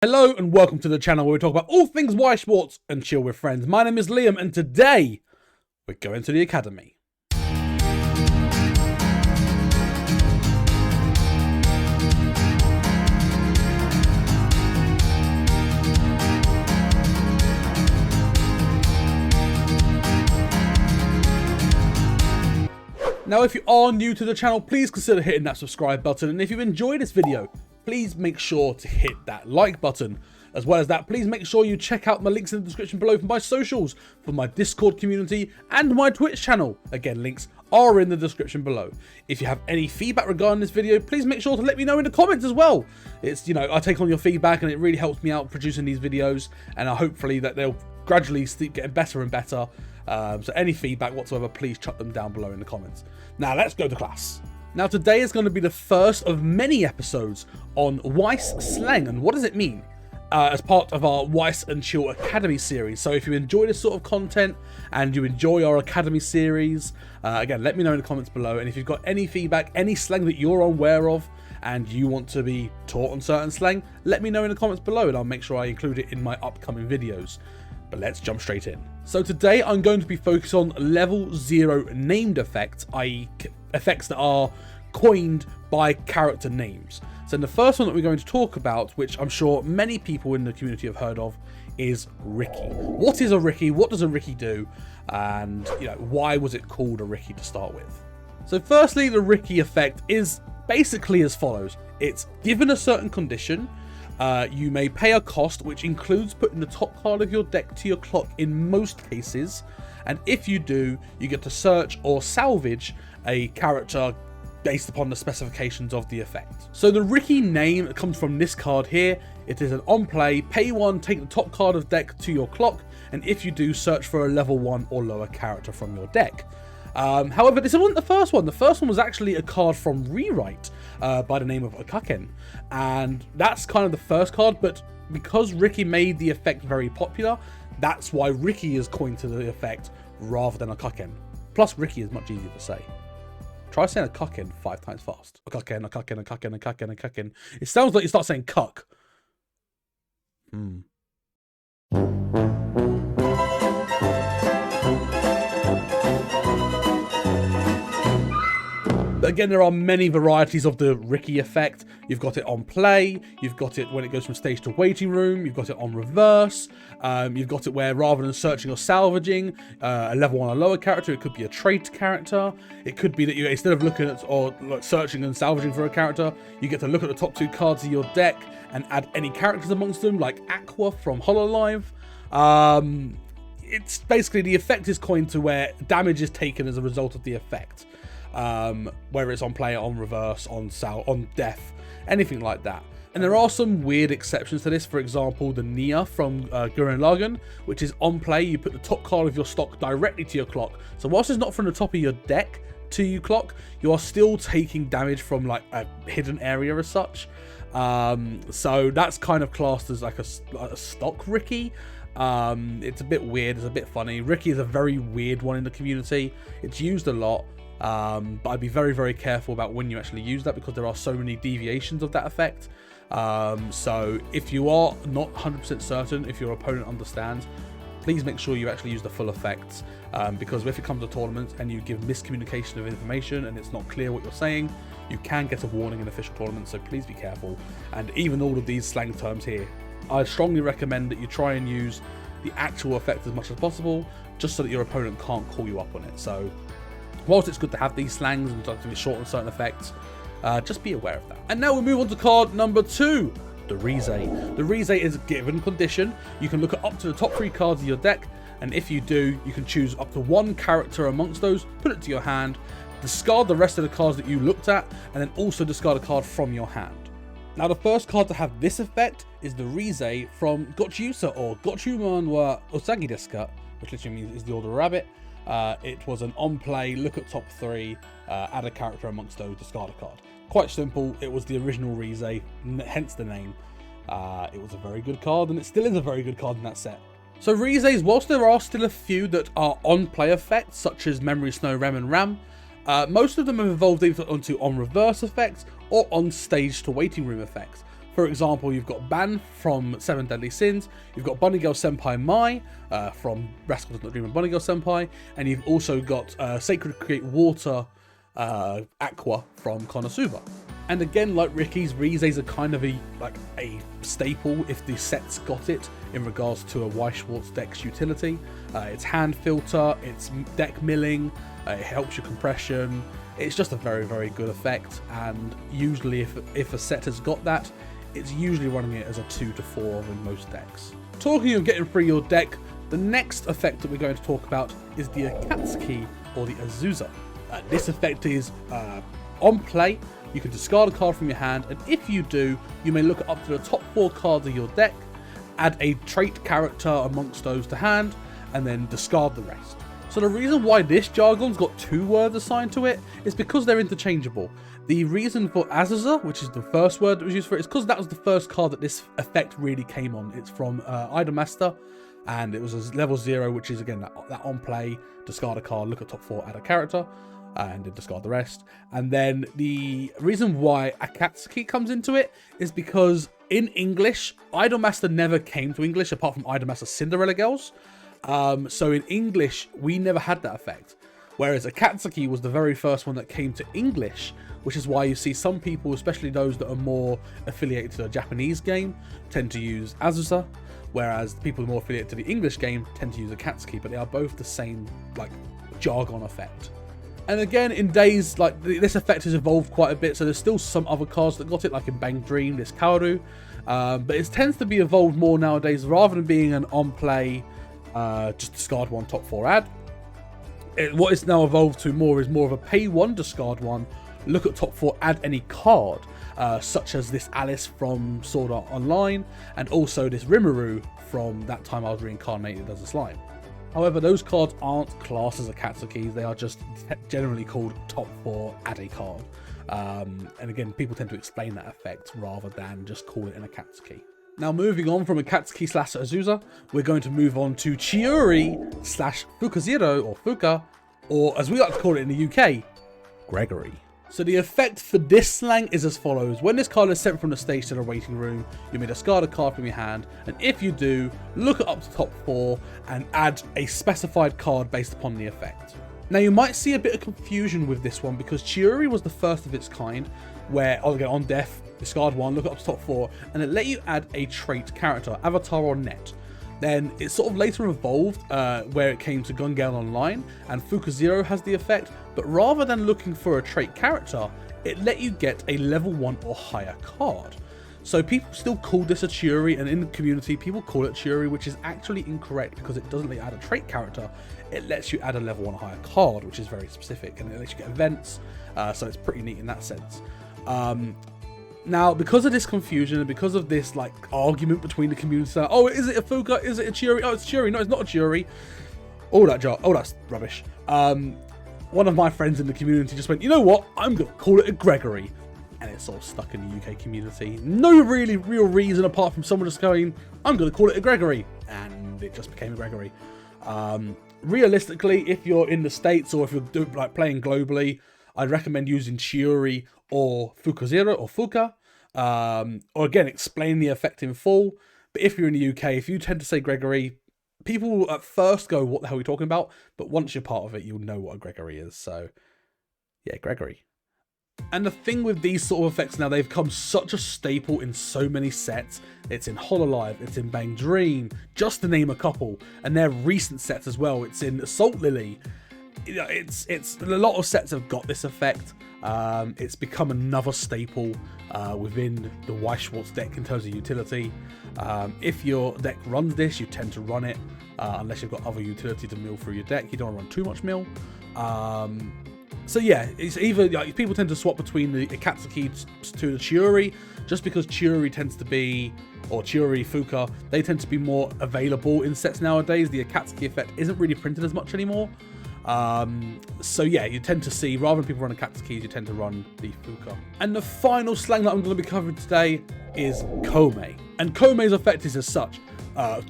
Hello and welcome to the channel where we talk about all things Weiss Sports and chill with friends. My name is Liam and today we're going to the academy. Now if you are new to the channel, please consider hitting that subscribe button, and if you enjoyed this video, please make sure to hit that like button. As well as that, please make sure you check out my links in the description below for my socials, for my Discord community and my Twitch channel. Again, links are in the description below. If you have any feedback regarding this video, please make sure to let me know in the comments as well. It's, I take on your feedback and it really helps me out producing these videos, and hopefully that they'll gradually keep getting better and better. So any feedback whatsoever, please chuck them down below in the comments. Now let's go to class. Now today is going to be the first of many episodes on Weiss Slang, and what does it mean? As part of our Weiss Chill Academy series. So if you enjoy this sort of content and you enjoy our Academy series, again, let me know in the comments below. And if you've got any feedback, any slang that you're aware of and you want to be taught on certain slang, let me know in the comments below and I'll make sure I include it in my upcoming videos. But let's jump straight in. So today I'm going to be focused on level 0 named effects, i.e. effects that are coined by character names. So the first one that we're going to talk about, which I'm sure many people in the community have heard of, is Riki. What is a Riki? What does a Riki do? And why was it called a Riki to start with? So firstly, the Riki effect is basically as follows. It's given a certain condition, you may pay a cost, which includes putting the top card of your deck to your clock in most cases. And if you do, you get to search or salvage a character based upon the specifications of the effect. So the Riki name comes from this card here. It is an on play, pay 1, take the top card of deck to your clock, and if you do, search for a level 1 or lower character from your deck. However, this wasn't the first one. The first one was actually a card from Rewrite by the name of Akatsuki, and that's kind of the first card, but because Riki made the effect very popular, that's why Riki is coined to the effect rather than Akatsuki. Plus, Riki is much easier to say. Try saying Akatsuki 5 times fast. Akatsuki. It sounds like you start saying cuck. Again, there are many varieties of the Riki effect. You've got it on play, you've got it when it goes from stage to waiting room, you've got it on reverse, you've got it where rather than searching or salvaging a level 1 or lower character, it could be a trait character. It could be that you, instead of looking at or searching and salvaging for a character, you get to look at the top 2 cards of your deck and add any characters amongst them, like Aqua from HoloLive. It's basically, the effect is coined to where damage is taken as a result of the effect. Whether it's on play, on reverse, on death, anything like that. And there are some weird exceptions to this. For example, the Nia from Gurren Lagann, which is on play, you put the top card of your stock directly to your clock. So whilst it's not from the top of your deck to your clock, you are still taking damage from like a hidden area as such. So that's kind of classed as like a stock Riki. It's a bit weird, it's a bit funny. Riki is a very weird one in the community. It's used a lot. But I'd be very, very careful about when you actually use that, because there are so many deviations of that effect. So if you are not 100% certain, if your opponent understands, please make sure you actually use the full effects, because if it comes to tournaments and you give miscommunication of information and it's not clear what you're saying, you can get a warning in official tournaments, so please be careful. And even all of these slang terms here, I strongly recommend that you try and use the actual effect as much as possible, just so that your opponent can't call you up on it. So whilst it's good to have these slangs and to shorten certain effects, just be aware of that. And now we move on to card number 2, the Rize. The Rize is a given condition. You can look at up to the top 3 cards of your deck, and if you do, you can choose up to 1 character amongst those, put it to your hand, discard the rest of the cards that you looked at, and then also discard a card from your hand. Now the first card to have this effect is the Rize from Azusa, or Gochuman wa Usagi desu ka, which literally means is the Order of Rabbit. It was an on-play, look at top 3, add a character amongst those, discard a card. Quite simple. It was the original Rize, hence the name. It was a very good card, and it still is a very good card in that set. So Rizes, whilst there are still a few that are on-play effects, such as Memory Snow, Rem and Ram, most of them have evolved either onto on-reverse effects or on-stage to waiting room effects. For example, you've got Ban from Seven Deadly Sins, you've got Bunny Girl Senpai Mai from Rascal Does Not Dream of Bunny Girl Senpai, and you've also got Sacred Create Water Aqua from Konosuba. And again, like Riki's, Rize's are kind of a staple if the set's got it in regards to a Weiss deck's utility. It's hand filter, it's deck milling, it helps your compression. It's just a very, very good effect, and usually if a set has got that, it's usually running it as a 2 to 4 in most decks. Talking of getting through your deck, the next effect that we're going to talk about is the Akatsuki or the Azusa. This effect is on play. You can discard a card from your hand, and if you do, you may look up to the top 4 cards of your deck, add a trait character amongst those to hand, and then discard the rest. So the reason why this jargon's got 2 words assigned to it is because they're interchangeable. The reason for Azusa, which is the first word that was used for it, is because that was the first card that this effect really came on. It's from Idolmaster, and it was a level 0, which is again that on play, discard a card, look at top 4, add a character, and then discard the rest. And then the reason why Akatsuki comes into it is because in English, Idolmaster never came to English apart from Idolmaster Cinderella Girls. So in English, we never had that effect. Whereas Akatsuki was the very first one that came to English, which is why you see some people, especially those that are more affiliated to the Japanese game, tend to use Azusa, whereas the people more affiliated to the English game tend to use Akatsuki, but they are both the same jargon effect. And again, in days like this effect has evolved quite a bit, so there's still some other cards that got it, like in Bang Dream, this Kaoru, but it tends to be evolved more nowadays. Rather than being an on-play, just discard 1, top 4 add, what it's now evolved to more is more of a pay 1, discard 1, look at top 4, add any card, such as this Alice from Sword Art Online, and also this Rimuru from That Time I Was Reincarnated as a Slime. However, those cards aren't classed as Akatsuki, they are just generally called top 4, add a card. And again, people tend to explain that effect rather than just call it an Akatsuki. Now, moving on from Akatsuki / Azusa, we're going to move on to Chiyura / Fukaziroh or Fuka, or as we like to call it in the UK, Gregory. So the effect for this slang is as follows. When this card is sent from the stage to the waiting room, you may discard a card from your hand, and if you do, look it up to top 4 and add a specified card based upon the effect. Now, you might see a bit of confusion with this one because Chiyura was the first of its kind, where on death, discard 1, look it up to top 4, and it let you add a trait character, avatar or net. Then it sort of later evolved where it came to Gun Gale Online, and Fukaziroh has the effect, but rather than looking for a trait character, it let you get a level 1 or higher card. So people still call this a Chiyura, and in the community people call it Chiyura, which is actually incorrect because it doesn't let you add a trait character, it lets you add a level 1 or higher card, which is very specific, and it lets you get events, so it's pretty neat in that sense. Now, because of this confusion and because of this argument between the community, oh, is it a Fuka? Is it a Chiyura? Oh, it's Chiyura. No, it's not a Chiyura. All that's rubbish. One of my friends in the community just went, you know what? I'm gonna call it a Gregory, and it's all stuck in the UK community. No real reason apart from someone just going, I'm gonna call it a Gregory, and it just became a Gregory. Realistically, if you're in the States or if you're playing globally, I'd recommend using Chiyura or Fukaziroh or Fuka, or again, explain the effect in full. But if you're in the UK, if you tend to say Gregory, people will at first go, what the hell are you talking about? But once you're part of it, you'll know what a Gregory is. So yeah, Gregory. And the thing with these sort of effects now, they've become such a staple in so many sets. It's in Hololive, it's in Bang Dream, just to name a couple. And they're recent sets as well. It's in Assault Lily. It's a lot of sets have got this effect. It's become another staple within the Weiss deck in terms of utility. If your deck runs this, you tend to run it unless you've got other utility to mill through your deck. You don't want to run too much mill. So yeah, it's either people tend to swap between the Akatsuki to the Chiyura, just because Chiyura tends to be, or Chiyura Fuka, they tend to be more available in sets nowadays. The Akatsuki effect isn't really printed as much anymore. So yeah, you tend to see, rather than people run Akatsukis, you tend to run the Fuka. And the final slang that I'm going to be covering today is Koume. And Koume's effect is as such.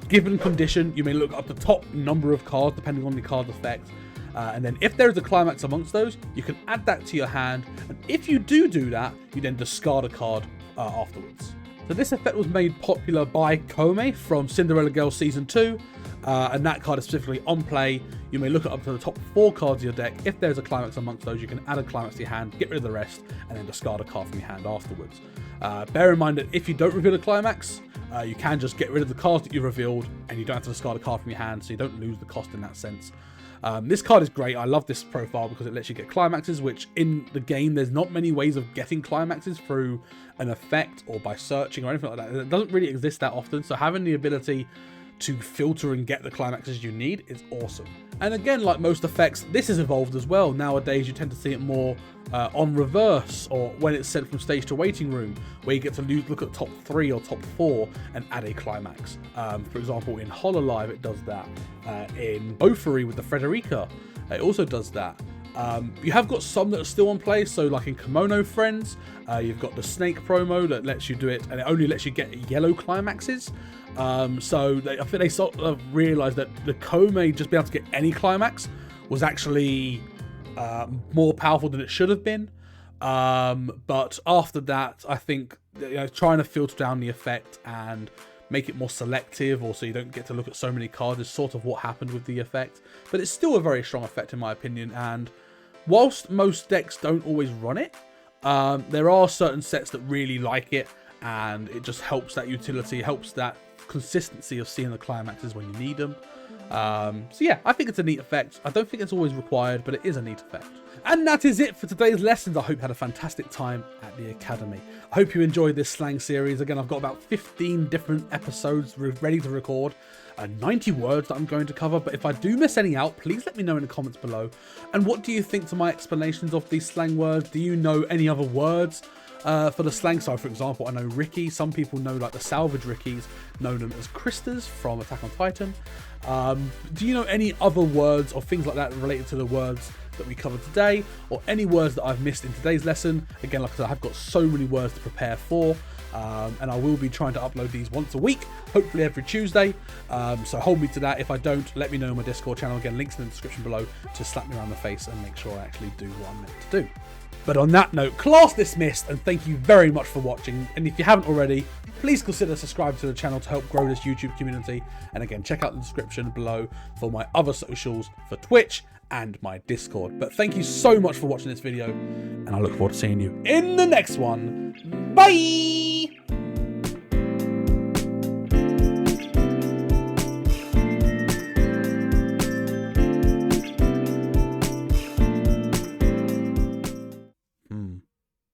Given condition, you may look up the top number of cards depending on the card effect. And then if there is a climax amongst those, you can add that to your hand. And if you do that, you then discard a card afterwards. So this effect was made popular by Koume from Cinderella Girls Season 2, and that card is specifically on play. You may look up to the top 4 cards of your deck. If there's a climax amongst those, you can add a climax to your hand, get rid of the rest, and then discard a card from your hand afterwards. Bear in mind that if you don't reveal a climax, you can just get rid of the cards that you revealed, and you don't have to discard a card from your hand, so you don't lose the cost in that sense. This card is great. I love this profile because it lets you get climaxes, which in the game, there's not many ways of getting climaxes through an effect or by searching or anything like that. It doesn't really exist that often, so having the ability to filter and get the climaxes you need is awesome. And again, like most effects, this has evolved as well. Nowadays, you tend to see it more on reverse, or when it's sent from stage to waiting room, where you get to look at top 3 or top 4 and add a climax. For example, in Hololive, it does that. In Bofery with the Frederica, it also does that. You have got some that are still on play, so like in Kimono Friends, you've got the Snake promo that lets you do it, and it only lets you get yellow climaxes. I think they sort of realised that the Koume just being able to get any climax was actually more powerful than it should have been. But after that, I think trying to filter down the effect and make it more selective, or so you don't get to look at so many cards, is sort of what happened with the effect. But it's still a very strong effect in my opinion, and whilst most decks don't always run it, there are certain sets that really like it, and it just helps that utility, helps that consistency of seeing the climaxes when you need them. So yeah, I think it's a neat effect. I don't think it's always required, but it is a neat effect. And that is it for today's lessons. I hope you had a fantastic time at the Academy. I hope you enjoyed this slang series. Again, I've got about 15 different episodes ready to record, 90 words that I'm going to cover, but if I do miss any out, please let me know in the comments below. And what do you think to my explanations of these slang words? Do you know any other words for the slang? So for example, I know Riki. Some people know like the salvage Rikis, know them as Kristas from Attack on Titan. Do you know any other words or things like that related to the words that we covered today, or any words that I've missed in today's lesson? Again, like I said, I've got so many words to prepare for, and I will be trying to upload these once a week, hopefully every Tuesday. So hold me to that. If I don't, let me know on my Discord channel. Again, links in the description below to slap me around the face and make sure I actually do what I'm meant to do. But on that note, class dismissed, and thank you very much for watching. And if you haven't already, please consider subscribing to the channel to help grow this YouTube community. And again, check out the description below for my other socials for Twitch and my Discord. But thank you so much for watching this video, and I look forward to seeing you in the next one. Bye!